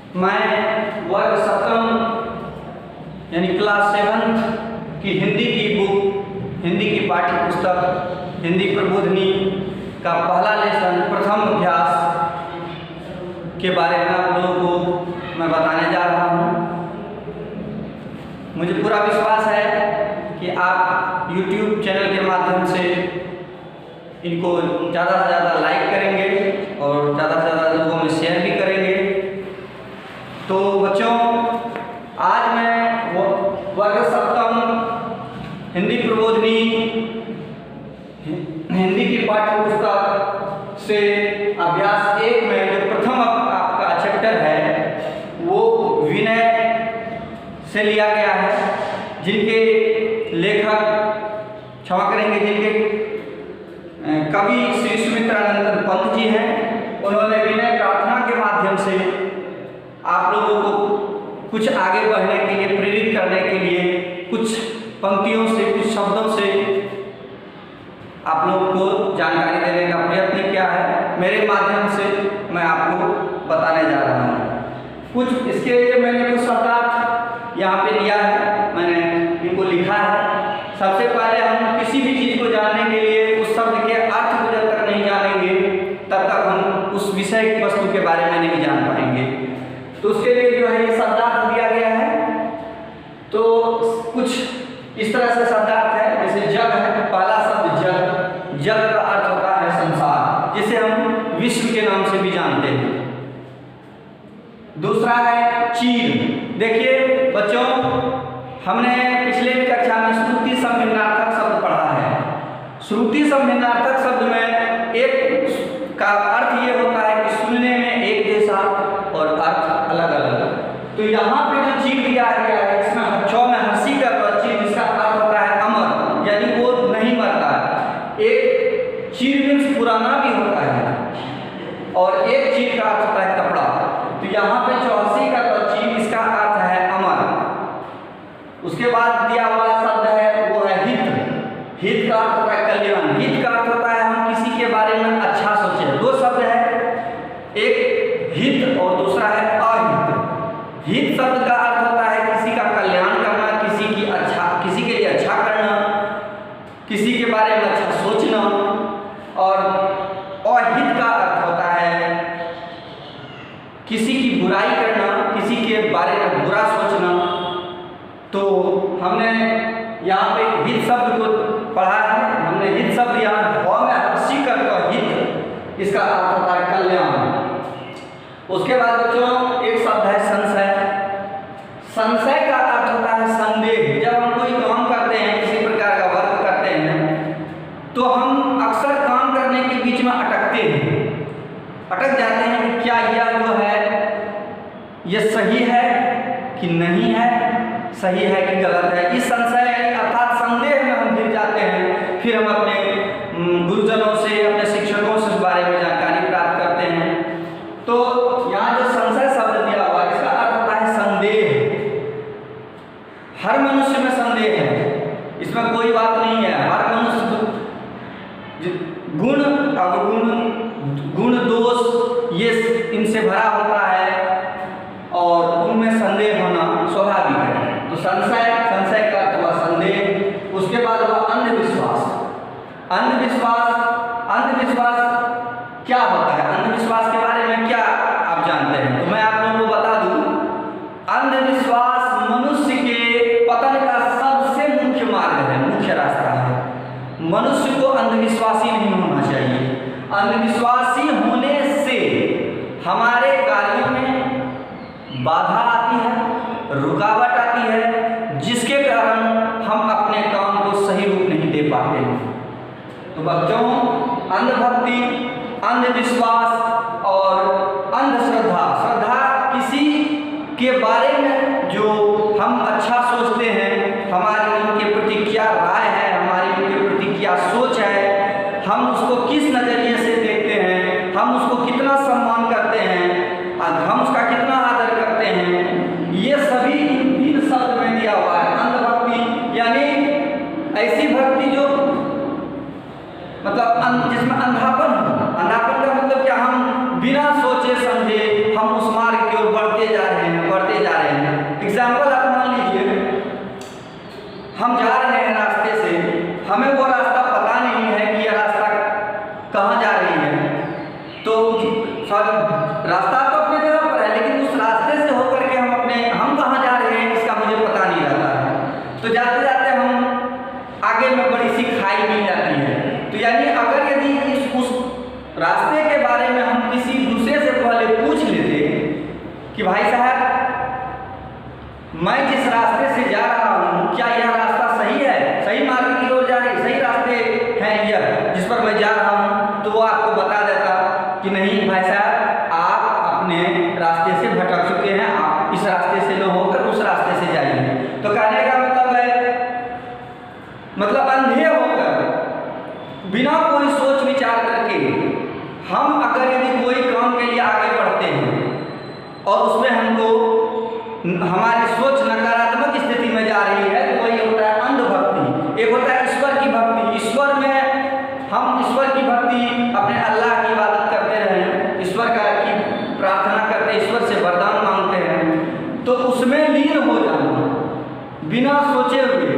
मैं वर्ग सप्तम यानी क्लास 7 की हिंदी की बुक, हिंदी की पाठ्य पुस्तक हिंदी प्रबोधिनी का पहला लेसन प्रथम अभ्यास के बारे में आप लोगों को मैं बताने जा रहा हूँ। मुझे पूरा विश्वास है कि आप YouTube चैनल के माध्यम से इनको ज़्यादा से ज़्यादा लाइक करेंगे और ज़्यादा से ज़्यादा लोगों में शेयर भी करेंगे। तो बच्चों, आज मैं वर्ग सप्तम हिंदी प्रबोधिनी हिंदी की पाठ्य पुस्तक से अभ्यास 1 में जो प्रथम आपका चैप्टर है वो विनय से लिया गया है, जिनके लेखक क्षमा करेंगे, जिनके कवि श्री सुमित्रानंद पंत जी हैं। उन्होंने विनय प्रार्थना के माध्यम से आप लोगों को कुछ आगे बढ़ने के लिए, प्रेरित करने के लिए कुछ पंक्तियों से, कुछ शब्दों से आप लोगों को जानकारी देने का प्रयत्न किया है। मेरे माध्यम से मैं आपको बताने जा रहा हूँ। कुछ इसके लिए मैंने कुछ शब्दार्थ यहाँ पे लिया है, मैंने इनको लिखा है। सबसे पहले हम किसी भी चीज़ को जानने के लिए उस शब्द के अर्थ को जब तक नहीं जानेंगे तब तक हम उस विषय की वस्तु के बारे में नहीं जान पाएंगे। तो उसके लिए जो है ये शब्दार्थ दिया गया है। तो कुछ इस तरह से शब्दार्थ है, जैसे जग है, पहला शब्द जग, जग का अर्थ होता है संसार, जिसे हम विश्व के नाम से भी जानते हैं। दूसरा है चीर। देखिए बच्चों, हमने पिछले कक्षा में श्रुति समभिन्नार्थक शब्द पढ़ा है। श्रुति समभिन्नार्थक शब्द में एक का अर्थ ये होता है कि सुनने में एक जैसा और अर्थ अलग अलग। तो यहाँ पे जो चीर दिया गया है, इसमें हच्छों में हंसी का चीर, जिसका अर्थ होता है अमर, यानी वो नहीं मरता। एक चीर मीन्स पुराना भी होता है और एक चीर का अर्थ होता है कपड़ा। तो यहाँ पे जो हंसी का चीर, इसका अर्थ है अमर। उसके बाद दिया हुआ शब्द है वो है हित। हित का अर्थ होता है कल्याण। हित का अर्थ होता है हम किसी के बारे में अच्छा सोचें। दो शब्द है, एक हित और दूसरा है अहित। हित शब्द का अर्थ होता है किसी का कल्याण करना, किसी के लिए अच्छा करना, किसी के बारे में अच्छा सोचना। और अहित का अर्थ होता है किसी की बुराई करना, किसी के बारे में बुरा सोचना। तो हमने यहाँ पे हित शब्द को पढ़ा है। हमने हित शब्द यहाँ भाव में हंसी कर तो हित, इसका अर्थ होता है कल्याण। उसके बाद बच्चों एक शब्द है संशय। संशय का अर्थ होता है संदेह। जब हम कोई काम करते हैं, किसी प्रकार का वर्क करते हैं, तो हम अक्सर काम करने के बीच में अटकते हैं, अटक जाते हैं कि क्या यह जो है ये सही है कि नहीं है, सही है कि गलत है। इस संशय अर्थात संदेह में हम गिर जाते हैं। फिर हम अपने गुरुजनों से, अपने शिक्षकों से इस बारे में जानकारी प्राप्त करते हैं। तो यहाँ जो संशय शब्द दिया हुआ है, इसका अर्थ होता है संदेह। हर मनुष्य में संदेह है, इसमें कोई बात नहीं है। हर मनुष्य गुण अवगुण, गुण दोष, ये इनसे भरा होता है और उनमें संदेह होना स्वाभाविक है। तो संशय का अर्थ हुआ संदेह। उसके बाद हुआ अंधविश्वास। अंधविश्वास क्या होता है? अंधविश्वास के बारे में क्या आप जानते हैं? तो मैं आप लोगों को बता दूं, अंधविश्वास मनुष्य के पतन का सबसे मुख्य मार्ग है, मुख्य रास्ता है। मनुष्य को अंधविश्वासी नहीं होना चाहिए। अंधविश्वासी होने से हमारे कार्यों में बाधा आती है, रुकावट आती है, जिसके कारण हम अपने काम को सही रूप नहीं दे पाते हैं। तो बच्चों, अंधभक्ति, अंधविश्वास और अंधश्रद्धा, श्रद्धा किसी के बारे में जो हम अच्छा सोचते हैं, हमारी उनके प्रति क्या राय है, हमारी उनके प्रति क्या सोच है, हम उसको किस नज़रिए से देखते हैं, हम उसको कितना सम्मान करते हैं, हम उसका कितना आदर करते हैं, ये सभी इन शब्द में दिया हुआ है। अंधभक्ति यानी ऐसी भक्ति जो मतलब जिसमें अंधापन हो। अंधापन का मतलब क्या? हम बिना सोचे समझे हम उस मार्ग की ओर बढ़ते जा कि भाई साहब, मैं जिस रास्ते से जा रहा हूँ, क्या यह रास्ता सही है, सही मार्ग की ओर जा रही, सही रास्ते हैं यह जिस पर मैं जा रहा हूँ? तो वो आपको बता देता कि नहीं भाई साहब, आप अपने रास्ते से भटक चुके हैं, आप इस रास्ते से न होकर उस रास्ते से जाइए। तो कहने का मतलब है, मतलब अंधे होकर बिना कोई सोच विचार करके हम अगर यदि कोई काम के लिए आगे बढ़ते हैं और उसमें हमको हमारी सोच नकारात्मक स्थिति में जा रही है, तो वही होता है अंधभक्ति। एक होता है ईश्वर की भक्ति, ईश्वर में हम ईश्वर की भक्ति, अपने अल्लाह की इबादत करते रहें, ईश्वर का की प्रार्थना करते, ईश्वर से वरदान मांगते हैं, तो उसमें लीन हो जाना, बिना सोचे हुए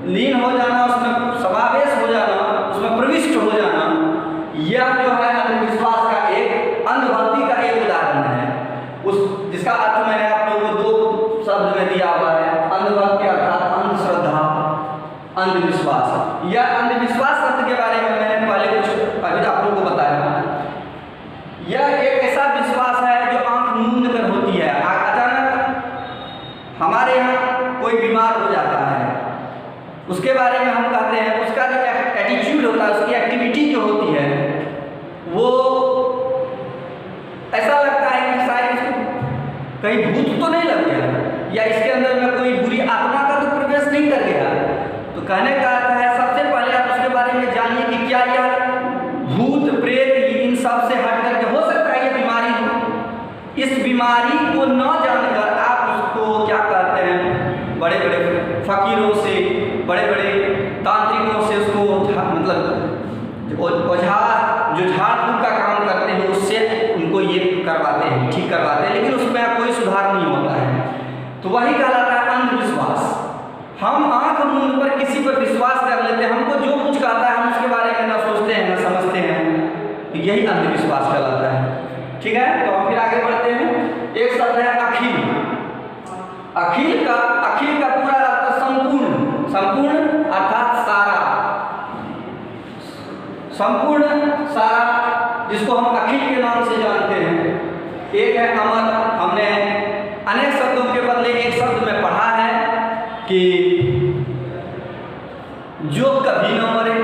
लीन हो जाना, उसमें समावेश हो जाना, उसमें प्रविष्ट हो जाना, यह जो है अंधविश्वास का एक, अंधभक्ति का एक उदाहरण है। उस जिसका अर्थ मैंने आप लोगों को 2 शब्द में दिया हुआ है, अंधभक्ति अर्थात अंधश्रद्धा, अंधविश्वास। यह अंधविश्वास शब्द के बारे में मैंने पहले कुछ अभी आप लोगों को बताया। यह एक ऐसा विश्वास है जो आंख मूंद कर होती है। अचानक हमारे यहाँ कोई बीमार हो जाता है, उसके बारे में हम कहते हैं, उसका जो एटीट्यूड होता है, उसकी एक्टिविटी जो होती है, वो ऐसा लगता है कि शायद इसको कहीं भूत तो नहीं लग गया, या इसके अंदर में कोई बुरी आत्मा का तो प्रवेश नहीं कर गया। तो कहने का अर्थ है, सबसे पहले आप उसके बारे में जानिए कि क्या यह भूत प्रेत इन सब से हट करके हो सकता है ये बीमारी हो। इस बीमारी को न जानकर आप उसको क्या कहते हैं, बड़े बड़े फकीरों से, बड़े बड़े तांत्रिकों से उसको मतलब ओझा जो झाड़ फूक का काम करते हैं उससे उनको ये करवाते हैं, ठीक करवाते हैं, लेकिन उसमें कोई सुधार नहीं होता है। तो वही कहलाता है अंधविश्वास। हम आंख मूंद पर किसी पर विश्वास कर लेते हैं, हमको जो कुछ कहता है हम उसके बारे में ना सोचते हैं ना समझते हैं, तो यही अंधविश्वास कहलाता है। ठीक है, तो हम फिर आगे बढ़ते हैं। एक शब्द है अखिल। अखिल का पूरा अर्थ संपूर्ण, संपूर्ण अर्थात सारा, संपूर्ण सारा, जिसको हम अखिल के नाम से जानते हैं। एक है अमर। हमने अनेक शब्दों के बदले एक शब्द में पढ़ा है कि जो कभी न मरे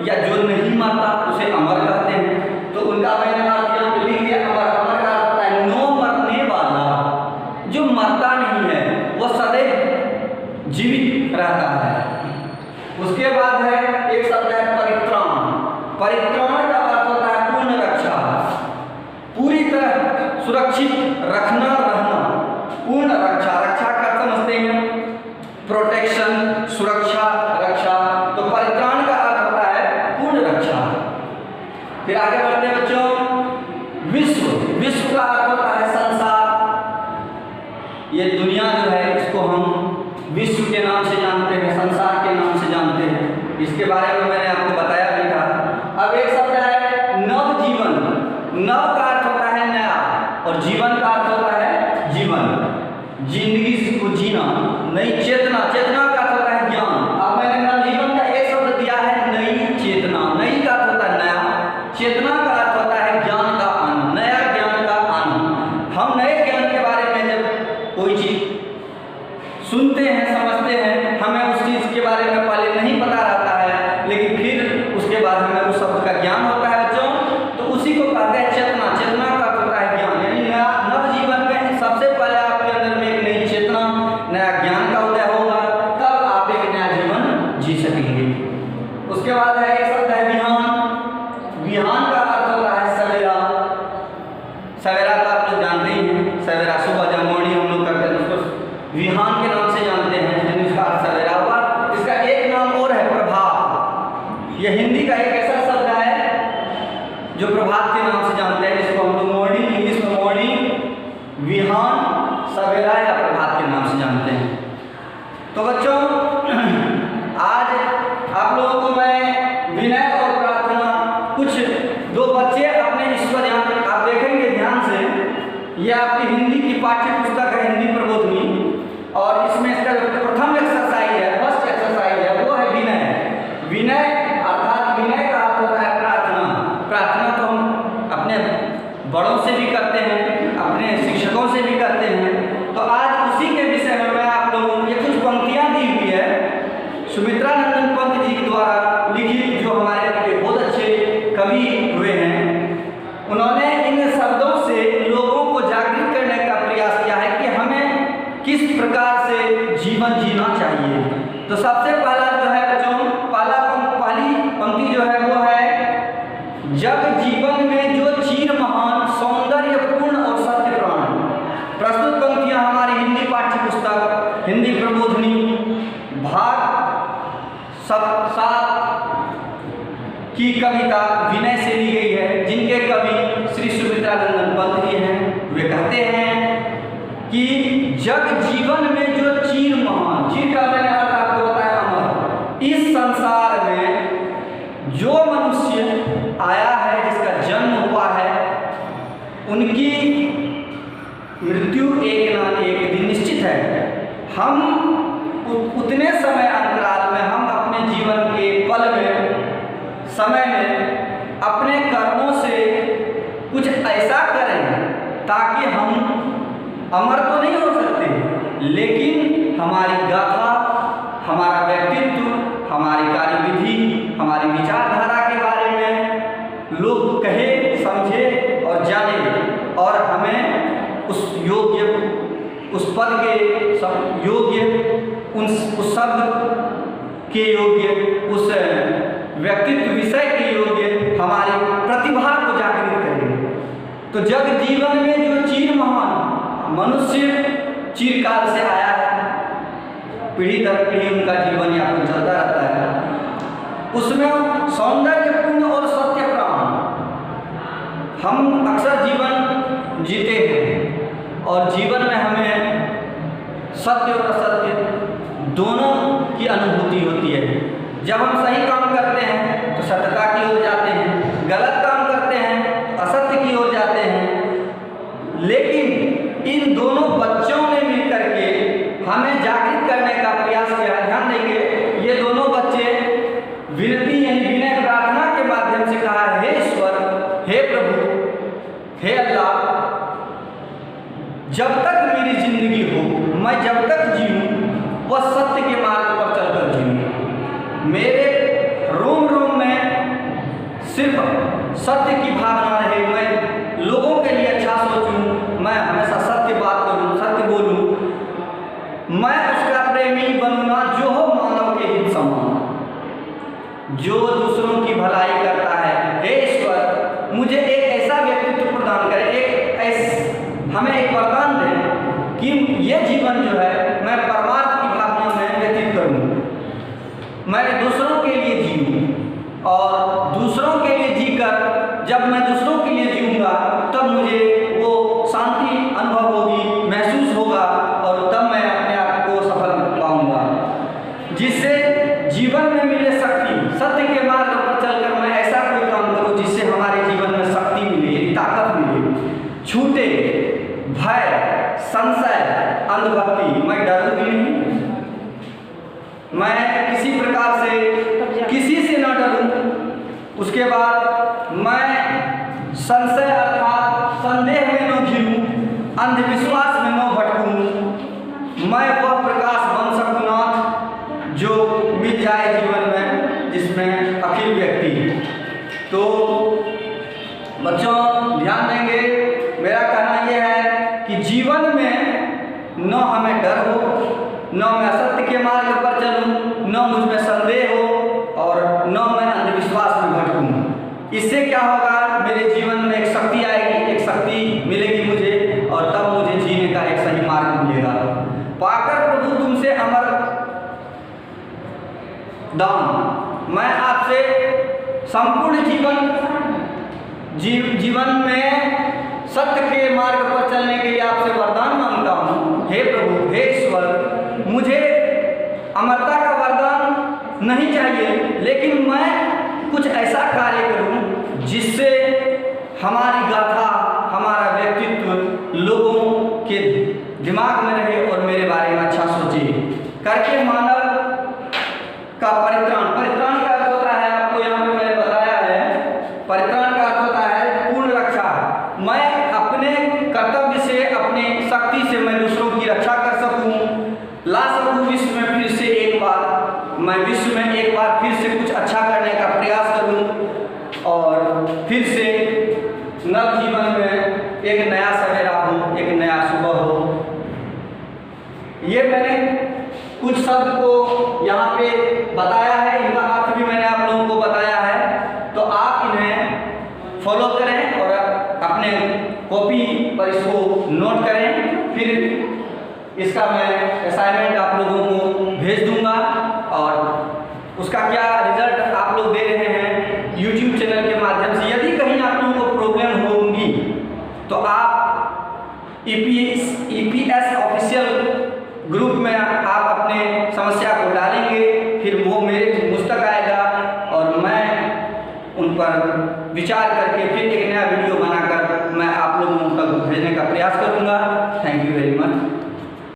या जो नहीं मरता उसे अमर कहते हैं। तो उनका मैंने अर्थ यहाँ पे लिख दिया, अमर। अमर का अर्थ है नो मरने वाला, जो मरता नहीं है, वो सदैव जीवित रहता है। उसके बाद है एक शब्द है परित्राण। परित्राण का अर्थ होता है पूर्ण रक्षा, पूरी तरह सुरक्षित रखना, रहना, पूर्ण रक्षा। रक्षा का समझते हैं प्रोटेक्शन, सुरक्षा, रक्षा। तो परित्राण का अर्थ होता है पूर्ण रक्षा। फिर आगे बढ़ते हैं बच्चों। विश्व। विश्व का अर्थ होता है संसार। ये दुनिया जो है इसको हम विश्व के नाम से जानते हैं, संसार के नाम से जानते हैं। इसके बारे में मैंने आपको बताया भी था। अब एक शब्द है नव जीवन। नव का अर्थ होता है नया और जीवन का अर्थ होता है जीवन, जिंदगी को जीना, नई चेतना। चेतना का अर्थ होता है ज्ञान। अब मैंने नव जीवन का एक शब्द दिया है नई चेतना। नई का अर्थ होता है नया, चेतना का अर्थ होता है ज्ञान का आनंद, नया ज्ञान का आनंद। हम नए ज्ञान के बारे में जब कोई चीज सुनते हैं, समझते हैं, हमें उस चीज के बारे में पहले नहीं पता रहता है, लेकिन फिर उसके बाद हमें उस शब्द का ज्ञान होता है बच्चों, तो उसी को कहते हैं चेतना। चेतना का होता है ज्ञान, यानी नव जीवन में सबसे पहले आपके अंदर में एक नई चेतना, नया ज्ञान का उदय होगा, तब आप एक नया जीवन जी सकेंगे। उसके बाद है एक शब्द है विहान। विहान का अर्थ होता है सवेरा। सवेरा तो आप लोग जानते ही हैं, सवेरा सुबह जब मॉर्निंग हम लोग करते हैं उसको विहान के नाम से जानते हैं, यानी उसका अर्थ सवेरा हुआ। इसका एक नाम और है प्रभात। यह हिंदी का एक ऐसा शब्द है जो प्रभात के नाम से जानते हैं, जिसको हम लोग मॉर्निंग, इंग्लिश में मॉर्निंग, विहान, सवेरा या प्रभात के नाम से जानते हैं। तो बच्चों आज आप लोगों को मैं विनय और प्रार्थना, कुछ 2 बच्चे अपने ईश्वर, यहाँ आप देखेंगे ध्यान से, ये आपकी हिंदी की पाठ्य पुस्तक है, हिंदी प्रबोधनी, और इसमें इसका जो प्रथम एक्सरसाइज है, फर्स्ट एक्सरसाइज है, वो है विनय। विनय अर्थात विनय का अर्थ होता है प्रार्थना। प्रार्थना तो हम अपने बड़ों से भी करते हैं, अपने शिक्षकों से भी करते हैं, किस प्रकार से जीवन जीना चाहिए। तो सबसे पहला जो है बच्चों, पहली पंक्ति जो है वो है, जब जीवन में जो चीर महान सौंदर्यपूर्ण और सत्य प्राण। प्रस्तुत पंक्तियां हमारी हिंदी पाठ्य पुस्तक हिंदी प्रबोधनी भाग 7 की कविता विनय से ली गई है, जिनके कवि श्री सुमित्रानंदन पंत जी हैं। वे कहते हैं कि जग जीवन में जो चीर महान, चीर का मैंने अर्थ आपको बताया अमर, इस संसार में जो मनुष्य आया है, जिसका जन्म हुआ है, उनकी मृत्यु एक ना एक दिन निश्चित है। हम उतने समय अंतराल में हम अपने जीवन के पल में, समय में अपने कर्मों से कुछ ऐसा करें ताकि हम अमर तो नहीं हो सकते, लेकिन हमारी गाथा, हमारा व्यक्तित्व, हमारी कार्यविधि, हमारी विचारधारा के बारे में लोग कहे, समझे और जाने, और हमें उस योग्य, उस पद के योग्य, उस शब्द के योग्य, उस व्यक्तित्व विषय के योग्य हमारी प्रतिभा को जागृत करेंगे। तो जग जीवन में जो चीर महान, मनुष्य चिरकाल से आया है, पीढ़ी दर पीढ़ी उनका जीवन यापन चलता रहता है, उसमें सौंदर्यपूर्ण और सत्य प्राण। हम अक्सर जीवन जीते हैं और जीवन में हमें सत्य और असत्य दोनों की अनुभूति होती है। जब हम सही काम करते हैं तो सत्यता की ओर जाते हैं, गलत काम करते हैं तो असत्य की ओर जाते हैं। लेकिन इन दोनों बच्चों ने मिलकर के हमें जागृत करने का प्रयास किया। ध्यान देंगे, ये दोनों बच्चे विनती यानी विनय प्रार्थना के माध्यम से कहा, हे ईश्वर, हे प्रभु, हे अल्लाह, जब तक मेरी जिंदगी हो, मैं जब तक जीऊँ वह सत्य के मार्ग पर चलकर जीऊँ। मेरे रोम रोम में सिर्फ सत्य की भावना रहे, मैं लोगों के लिए अच्छा सोचूं, मैं हमेशा सत्य बात करूं, सत्य बोलूं, मैं उसका प्रेमी बनूंगा जो हो मानव के हित समान, जो दूसरों की भलाई करता है। हे ईश्वर, मुझे एक ऐसा व्यक्तित्व प्रदान करे, हमें एक वरदान दें कि ये जीवन जो है मैं परमार्थ की भावना में व्यतीत करूं, मैं दूसरों के लिए जीऊं, और दूसरों के लिए जीकर जब मैं दूसरों के लिए जीऊंगा तब मुझे वो शांति अनुभव होगी, महसूस होगा, और तब मैं अपने आप को सफल पाऊंगा, जिससे जीवन में मिले शक्ति। सत्य के मार्ग पर चलकर मैं ऐसा कोई काम करूं जिससे हमारे जीवन में शक्ति मिले, ताकत मिले, छूटे भय, संशय, अंधभक्ति। मैं डरूंगी नहीं, मैं किसी प्रकार से किसी से ना डरूं। उसके बाद मैं संशय अर्थात संदेह में न घिरूं, अंधविश्वास में न भटकूं। मैं वह प्रकाश बन सकूं नाथ जो मिल जाए जीवन में, जिसमें अखिल व्यक्ति। तो बच्चों ध्यान देंगे, मेरा कहना यह है कि जीवन में न हमें डर हो, न मैं असत्य के मार्ग पर चलूं, न मुझ में संदेह हो, और न मैं अंधविश्वास में भटकूं। इससे क्या होगा, मेरे जीवन में एक शक्ति आएगी, एक शक्ति मिलेगी मुझे, और तब मुझे जीने का एक सही मार्ग मिलेगा। पाकर प्रभु तुमसे अमर दान, मैं आपसे संपूर्ण जीवन में सत्य के मार्ग पर चलने के लिए आपसे वरदान मांगता हूँ। हे प्रभु, हे ईश्वर, मुझे अमरता का वरदान नहीं चाहिए, लेकिन मैं कुछ ऐसा कार्य करूं जिससे हमारी गाथा, हमारा व्यक्तित्व लोगों के दिमाग में रहे और मेरे बारे में अच्छा सोचे। करके मानव का परित्राण का अर्थ होता है, आपको यहाँ पे मैंने बताया है, परित्राण का अर्थ होता है पूर्ण रक्षा। मैं अपने कर्तव्य से, अपनी शक्ति से मैं दूसरों की रक्षा कर सकूं, ला सकूं विश्व में फिर से एक बार, मैं विश्व में एक बार फिर से कुछ अच्छा करने का प्रयास करूं, और फिर से नव जीवन में एक नया सवेरा हो, एक नया सुबह हो। कुछ शब्द को यहाँ पे बताया है, इनका अर्थ भी मैंने आप लोगों को बताया है, तो आप इन्हें फॉलो करें और अपने कॉपी पर इसको नोट करें। फिर इसका मैं असाइनमेंट आप लोगों को भेज दूंगा और उसका क्या रिजल्ट आप लोग दे रहे हैं यूट्यूब चैनल के माध्यम से। यदि कहीं आप लोगों को प्रॉब्लम होगी तो आप EPS ऑफिशियल ग्रुप में आप अपने समस्या को डालेंगे, फिर वो मुझ तक आएगा और मैं उन पर विचार करके फिर